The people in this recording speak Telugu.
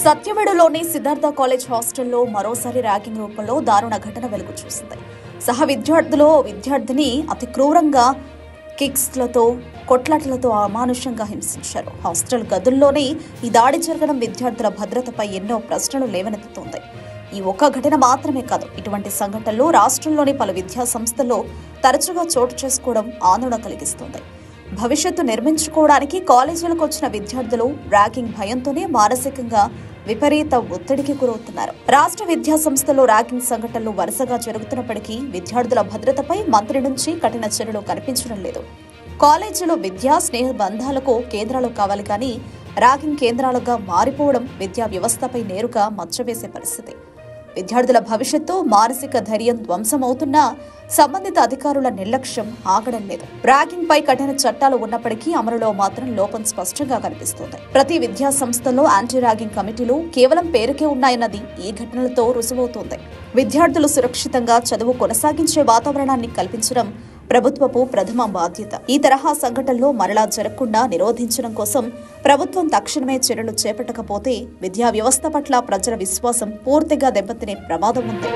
సత్యవేడులోని సిద్ధార్థ కాలేజ్ హాస్టల్లో మరోసారి ర్యాగింగ్ రూపంలో దారుణ ఘటన వెలుగు చూసింది. సహ విద్యార్థిని అతి క్రూరంగా కిక్స్లతో కొట్లాట్లతో అమానుషంగా హింసించారు. హాస్టల్ గదుల్లోనే ఈ దాడి జరగడం విద్యార్థుల భద్రతపై ఎన్నో ప్రశ్నలు లేవనెత్తుతోంది. ఈ ఒక్క ఘటన మాత్రమే కాదు, ఇటువంటి సంఘటనలు రాష్ట్రంలోని పలు విద్యా సంస్థల్లో తరచుగా చోటు చేసుకోవడం ఆందోళన కలిగిస్తోంది. భవిష్యత్తు నిర్మించుకోవడానికి కాలేజీలకు వచ్చిన విద్యార్థులు ర్యాగింగ్ భయంతోనే మానసికంగా విపరీత ఒత్తిడికి గురవుతున్నారు. రాష్ట్ర విద్యా సంస్థలో ర్యాగింగ్ సంఘటనలు వరుసగా జరుగుతున్నప్పటికీ విద్యార్థుల భద్రతపై మంత్రి నుంచి కఠిన చర్యలు కనిపించడం లేదు. కాలేజీలో విద్యా స్నేహ బంధాలకు కేంద్రాలు కావాలి కానీ ర్యాగింగ్ కేంద్రాలుగా మారిపోవడం విద్యా వ్యవస్థపై నేరుగా మచ్చవేసే పరిస్థితి. విద్యార్థుల భవిష్యత్తు మానసిక ధైర్యం ధ్వంసమవుతున్నా సంబంధిత అధికారుల నిర్లక్ష్యం ఆగడం లేదు. ర్యాగింగ్ పై కఠిన చట్టాలు ఉన్నప్పటికీ అమలులో మాత్రం లోపం స్పష్టంగా కనిపిస్తోంది. ప్రతి విద్యా సంస్థల్లో యాంటీ ర్యాగింగ్ కమిటీలు కేవలం పేరుకే ఉన్నాయన్నది ఈ ఘటనలతో రుజువవుతోంది. విద్యార్థులు సురక్షితంగా చదువు కొనసాగించే వాతావరణాన్ని కల్పించడం ప్రభుత్వపు ప్రథమ బాధ్యత. ఈ తరహా సంఘటనలు మరలా జరగకుండా నిరోధించడం కోసం ప్రభుత్వం తక్షణమే చర్యలు చేపట్టకపోతే విద్యా వ్యవస్థ పట్ల ప్రజల విశ్వాసం పూర్తిగా దెబ్బతినే ప్రమాదం ఉంది.